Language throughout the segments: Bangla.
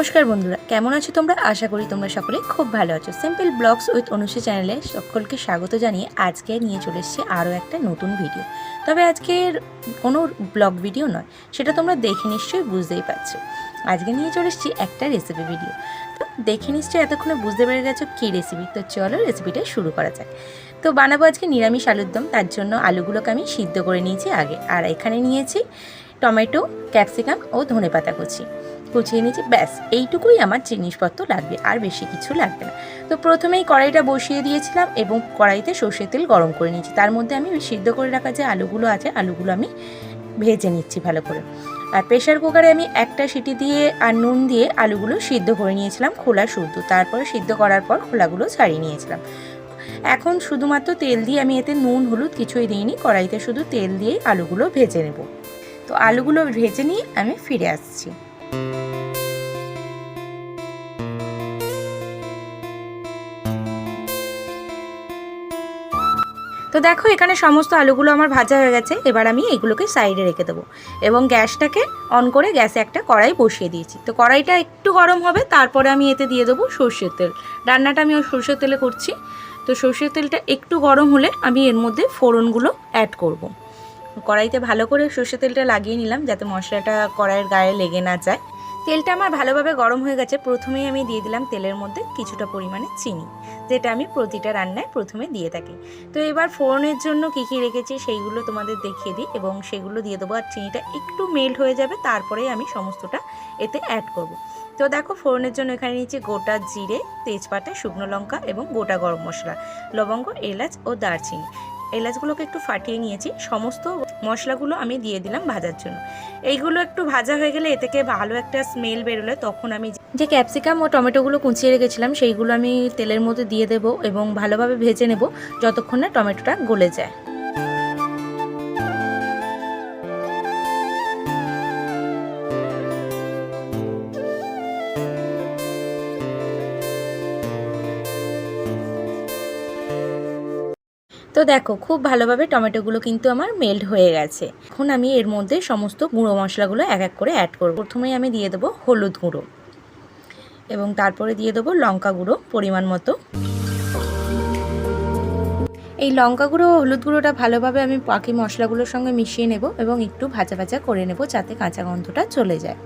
নমস্কার বন্ধুরা, কেমন আছো তোমরা? আশা করি তোমরা সকলে খুব ভালো আছো। সিম্পল ব্লগস উইথ অনুষা চ্যানেলে সকলকে স্বাগত জানিয়ে আজকে নিয়ে চলে এসেছি আরও একটা নতুন ভিডিও। তবে আজকের কোনো ব্লগ ভিডিও নয়, সেটা তোমরা দেখে নিশ্চয়ই বুঝতেই পারছো। আজকে নিয়ে চলে এসেছি একটা রেসিপি ভিডিও। তো দেখে নিশ্চয়ই এতক্ষণে বুঝতে পেরে গেছো কী রেসিপি। তো চলো রেসিপিটা শুরু করা যাক। তো বানাবো আজকে নিরামিষ আলুর দম। তার জন্য আলুগুলোকে আমি সিদ্ধ করে নিয়েছি আগে, আর এখানে নিয়েছি টমেটো, ক্যাপসিকাম ও ধনেপাতা কুচিয়ে নিয়েছি। ব্যাস এইটুকুই আমার জিনিসপত্র লাগবে, আর বেশি কিছু লাগবে না। তো প্রথমেই কড়াইটা বসিয়ে দিয়েছিলাম এবং কড়াইতে সর্ষের তেল গরম করে নিয়েছি। তার মধ্যে আমি সিদ্ধ করে রাখা যে আলুগুলো আছে, আলুগুলো আমি ভেজে নিচ্ছি ভালো করে। আর প্রেশার কুকারে আমি একটা সিটি দিয়ে আর নুন দিয়ে আলুগুলো সিদ্ধ করে নিয়েছিলাম খোলা শুদ্ধ। তারপরে সিদ্ধ করার পর খোলাগুলো ছাড়িয়ে নিয়েছিলাম। এখন শুধুমাত্র তেল দিয়ে, আমি এতে নুন হলুদ কিছুই দিইনি, কড়াইতে শুধু তেল দিয়ে আলুগুলো ভেজে নেব। তো আলুগুলো ভেজে নিয়ে আমি ফিরে আসছি। তো দেখো এখানে সমস্ত আলুগুলো আমার ভাজা হয়ে গেছে। এবার আমি এগুলোকে সাইডে রেখে দেবো এবং গ্যাসটাকে অন করে গ্যাসে একটা কড়াই বসিয়ে দিয়েছি। তো কড়াইটা একটু গরম হবে, তারপরে আমি এতে দিয়ে দেবো সর্ষের তেল। রান্নাটা আমি ওই সর্ষের তেলে করছি। তো সর্ষের তেলটা একটু গরম হলে আমি এর মধ্যে ফোড়নগুলো অ্যাড করব। কড়াইতে ভালো করে সর্ষের তেলটা লাগিয়ে নিলাম যাতে মশলাটা কড়াইয়ের গায়ে লেগে না যায়। তেলটা আমার ভালোভাবে গরম হয়ে গেছে। প্রথমেই আমি দিয়ে দিলাম তেলের মধ্যে কিছুটা পরিমাণে চিনি, যেটা আমি প্রতিটা রান্নায় প্রথমে দিয়ে থাকি। তো এবার ফোড়নের জন্য কী কী রেখেছি সেইগুলো তোমাদের দেখিয়ে দিই এবং সেগুলো দিয়ে দেবো। আর চিনিটা একটু মেল্ট হয়ে যাবে, তারপরেই আমি সমস্তটা এতে অ্যাড করব। তো দেখো ফোড়নের জন্য এখানে নিয়েছি গোটা জিরে, তেজপাতা, শুকনো লঙ্কা এবং গোটা গরম মশলা, লবঙ্গ, এলাচ ও দারচিনি। এলাচগুলোকে একটু ফাটিয়ে নিয়েছি। সমস্ত মশলাগুলো আমি দিয়ে দিলাম ভাজার জন্য। এইগুলো একটু ভাজা হয়ে গেলে এ থেকে ভালো একটা স্মেল বেরোলে তখন আমি যে ক্যাপসিকাম ও টমেটোগুলো কুচিয়ে রেখেছিলাম সেইগুলো আমি তেলের মধ্যে দিয়ে দেবো এবং ভালোভাবে ভেজে নেব যতক্ষণ না টমেটোটা গলে যায়। তো দেখো খুব ভালোভাবে টমেটোগুলো কিন্তু আমার মেল্ট হয়ে গেছে। এখন আমি এর মধ্যে সমস্ত গুঁড়ো মশলাগুলো এক এক করে অ্যাড করব। প্রথমেই আমি দিয়ে দেবো হলুদ গুঁড়ো এবং তারপরে দিয়ে দেবো লঙ্কা গুঁড়ো পরিমাণ মতো। এই লঙ্কা গুঁড়ো ও হলুদ গুঁড়োটা ভালোভাবে আমি বাকি মশলাগুলোর সঙ্গে মিশিয়ে নেব এবং একটু ভাজা ভাজা করে নেব যাতে কাঁচা গন্ধটা চলে যায়।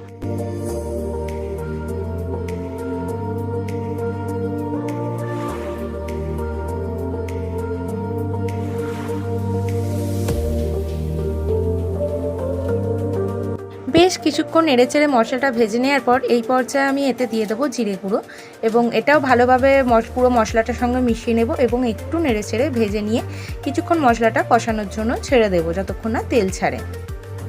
বেশ কিছুক্ষণ নেড়েচেড়ে মশলাটা ভেজে নেওয়ার পর এই পর্যায়ে আমি এতে দিয়ে দেবো জিরে গুঁড়ো এবং এটাও ভালোভাবে পুরো মশলাটার সঙ্গে মিশিয়ে নেব এবং একটু নেড়েচেড়ে ভেজে নিয়ে কিছুক্ষণ মশলাটা কষানোর জন্য ছেড়ে দেবো যতক্ষণ না তেল ছাড়ে।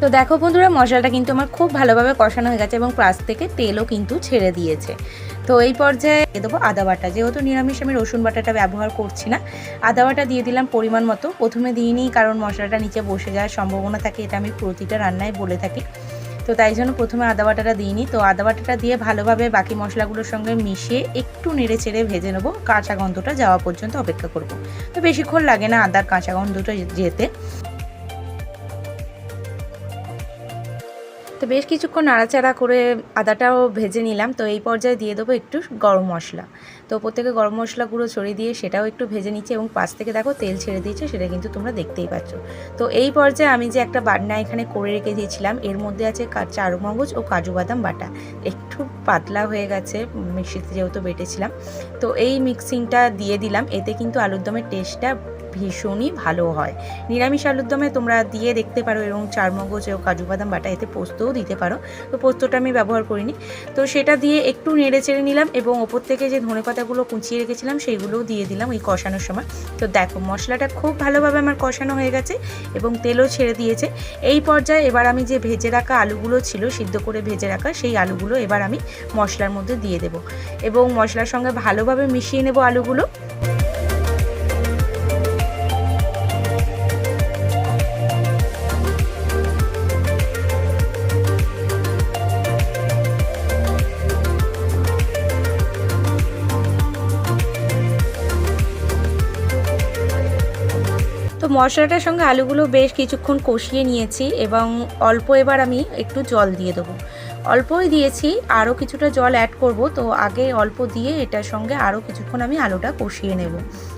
তো দেখো বন্ধুরা মশলাটা কিন্তু আমার খুব ভালোভাবে কষানো হয়ে গেছে এবং পাশ থেকে তেলও কিন্তু ছেড়ে দিয়েছে। তো এই পর্যায়ে দিয়ে দেবো আদা বাটা। যেহেতু নিরামিষ আমি রসুন বাটাটা ব্যবহার করছি না, আদা বাটা দিয়ে দিলাম পরিমাণ মতো। প্রথমে দিইনি কারণ মশলাটা নিচে বসে যাওয়ার সম্ভাবনা থাকে, এটা আমি প্রতিটা রান্নায় বলে থাকি। তো তাই জন্য প্রথমে আদা বাটাটা দিইনি। তো আদা বাটাটা দিয়ে ভালোভাবে বাকি মশলাগুলোর সঙ্গে মিশিয়ে একটু নেড়ে চেড়ে ভেজে নেবো, কাঁচা গন্ধটা যাওয়া পর্যন্ত অপেক্ষা করব। তো বেশিক্ষণ লাগে না আদার কাঁচা গন্ধটা যেতে। তো বেশ কিছুক্ষণ নাড়াচাড়া করে আদাটাও ভেজে নিলাম। তো এই পর্যায়ে দিয়ে দেবো একটু গরম মশলা। তো ওপর থেকে গরম মশলা গুঁড়ো ছড়িয়ে দিয়ে সেটাও একটু ভেজে নিচ্ছি এবং পাশ থেকে দেখো তেল ছেড়ে দিয়েছে, সেটা কিন্তু তোমরা দেখতেই পাচ্ছ। তো এই পর্যায়ে আমি যে একটা বাটনা এখানে করে রেখে দিয়েছিলাম, এর মধ্যে আছে চারমগজ ও কাজু বাদাম বাটা। একটু পাতলা হয়ে গেছে মিক্সিতে যেহেতু বেটেছিলাম। তো এই মিক্সিংটা দিয়ে দিলাম। এতে কিন্তু আলুর দমের টেস্টটা ভীষণই ভালো হয়। নিরামিষ আলুর দমে তোমরা দিয়ে দেখতে পারো এবং চারমগজ ও কাজু বাদাম বাটা, এতে পোস্তও দিতে পারো। তো পোস্তটা আমি ব্যবহার করিনি। তো সেটা দিয়ে একটু নেড়ে চেড়ে নিলাম এবং ওপর থেকে যে ধনেপাতাগুলো কুচিয়ে রেখেছিলাম সেইগুলোও দিয়ে দিলাম ওই কষানোর সময়। তো দেখো মশলাটা খুব ভালোভাবে আমার কষানো হয়ে গেছে এবং তেলও ছেড়ে দিয়েছে। এই পর্যায়ে এবার আমি যে ভেজে রাখা আলুগুলো ছিল, সিদ্ধ করে ভেজে রাখা সেই আলুগুলো এবার আমি মশলার মধ্যে দিয়ে দেব এবং মশলার সঙ্গে ভালোভাবে মিশিয়ে নেব আলুগুলো। তো মশলাটার সঙ্গে আলুগুলো বেশ কিছুক্ষণ কষিয়ে নিয়েছি এবং অল্প এবার আমি একটু জল দিয়ে দেবো। অল্পই দিয়েছি, আরও কিছুটা জল অ্যাড করব। তো আগে অল্প দিয়ে এটার সঙ্গে আরও কিছুক্ষণ আমি আলুটা কষিয়ে নেব,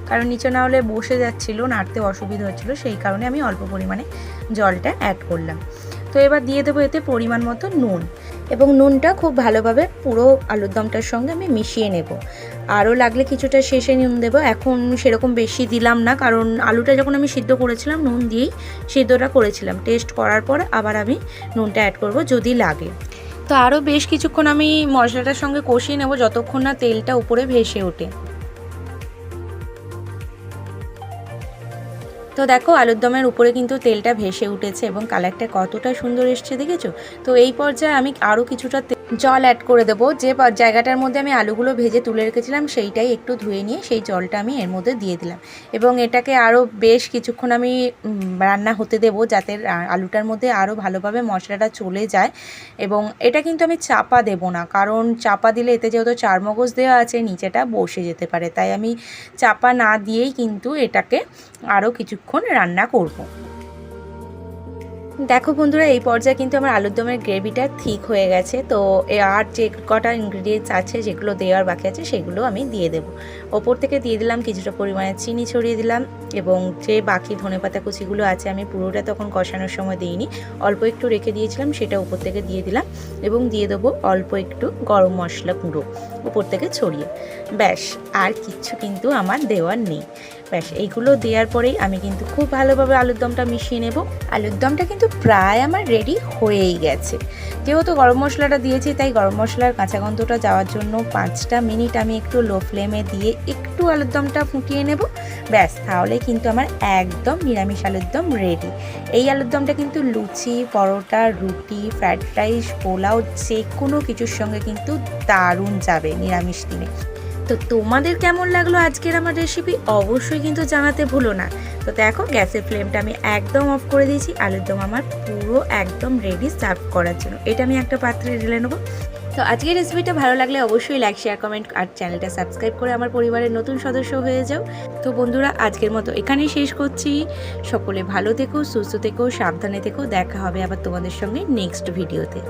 কারণ নিচে না হলে বসে যাচ্ছিলো, নাড়তে অসুবিধা হচ্ছিলো, সেই কারণে আমি অল্প পরিমাণে জলটা অ্যাড করলাম। তো এবার দিয়ে দেবো এতে পরিমাণ মতো নুন, এবং নুনটা খুব ভালোভাবে পুরো আলুর দমটার সঙ্গে আমি মিশিয়ে নেব। আরও লাগলে কিছুটা শেষে নুন দেবো, এখন সেরকম বেশি দিলাম না, কারণ আলুটা যখন আমি সিদ্ধ করেছিলাম নুন দিয়েই সিদ্ধটা করেছিলাম। টেস্ট করার পর আবার আমি নুনটা অ্যাড করব যদি লাগে। তো আরও বেশ কিছুক্ষণ আমি মশলাটার সঙ্গে কষিয়ে নেব, যতক্ষণ না তেলটা উপরে ভেসে ওঠে। তো দেখো আলুর দমের উপরে কিন্তু তেলটা ভেসে উঠেছে এবং কালারটা কতটা সুন্দর এসছে দেখেছো। তো এই পর্যায়ে আমি আরও কিছুটা জল অ্যাড করে দেবো। যে জায়গাটার মধ্যে আমি আলুগুলো ভেজে তুলে রেখেছিলাম সেইটাই একটু ধুয়ে নিয়ে সেই জলটা আমি এর মধ্যে দিয়ে দিলাম, এবং এটাকে আরও বেশ কিছুক্ষণ আমি রান্না হতে দেবো, যাতে আলুটার মধ্যে আরও ভালোভাবে মশলাটা চলে যায়। এবং এটা কিন্তু আমি চাপা দেব না, কারণ চাপা দিলে এতে যেহেতু চারমগজ দেওয়া আছে নিচেটা বসে যেতে পারে, তাই আমি চাপা না দিয়েই কিন্তু এটাকে আরও কিছুক্ষণ রান্না করব। দেখো বন্ধুরা, এই পর্যায়ে কিন্তু আমার আলুর দমের গ্রেভিটা ঠিক হয়ে গেছে। তো আর যে কটা ইনগ্রিডিয়েন্টস আছে যেগুলো দেওয়ার বাকি আছে সেগুলো আমি দিয়ে দেব। ওপর থেকে দিয়ে দিলাম কিছুটা পরিমাণে চিনি ছড়িয়ে দিলাম, এবং যে বাকি ধনেপাতা কুচিগুলো আছে আমি পুরোটা তখন কষানোর সময় দিইনি, অল্প একটু রেখে দিয়েছিলাম, সেটা উপর থেকে দিয়ে দিলাম, এবং দিয়ে দেবো অল্প একটু গরম মশলা গুঁড়ো উপর থেকে ছড়িয়ে। ব্যাস, আর কিচ্ছু কিন্তু আমার দেওয়ার নেই। ব্যাস, এইগুলো দেওয়ার পরেই আমি কিন্তু খুব ভালোভাবে আলুর দমটা মিশিয়ে নেব। আলুর দমটা কিন্তু প্রায় আমার রেডি হয়েই গেছে। যেহেতু গরম মশলাটা দিয়েছি তাই গরম মশলার কাঁচা গন্ধটা যাওয়ার জন্য 5টা মিনিট আমি একটু লো ফ্লেমে দিয়ে একটু আলুর দমটা ফুটিয়ে নেব। ব্যাস, তাহলে কিন্তু আমার একদম নিরামিষ আলুর দম রেডি। এই আলুর দমটা কিন্তু লুচি, পরোটা, রুটি, ফ্রাইড রাইস, পোলাও যে কোনো কিছুর সঙ্গে কিন্তু দারুণ যাবে নিরামিষ দিনে। তো তোমাদের কেমন লাগলো আজকের আমার রেসিপি অবশ্যই কিন্তু জানাতে ভুলো না। তো দেখো গ্যাসের ফ্লেমটা আমি একদম অফ করে দিয়েছি, আলুর দম আমার পুরো একদম রেডি সার্ভ করার জন্য। এটা আমি একটা পাত্রে ঢেলে নেবো। তো আজকের রেসিপিটা ভালো লাগলে অবশ্যই লাইক, শেয়ার, কমেন্ট আর চ্যানেলটা সাবস্ক্রাইব করে আমার পরিবারের নতুন সদস্য হয়ে যাও। তো বন্ধুরা, আজকের মতো এখানেই শেষ করছি। সকলে ভালো থেকো, সুস্থ থেকো, সাবধানে থেকো। দেখা হবে আবার তোমাদের সঙ্গে নেক্সট ভিডিওতে।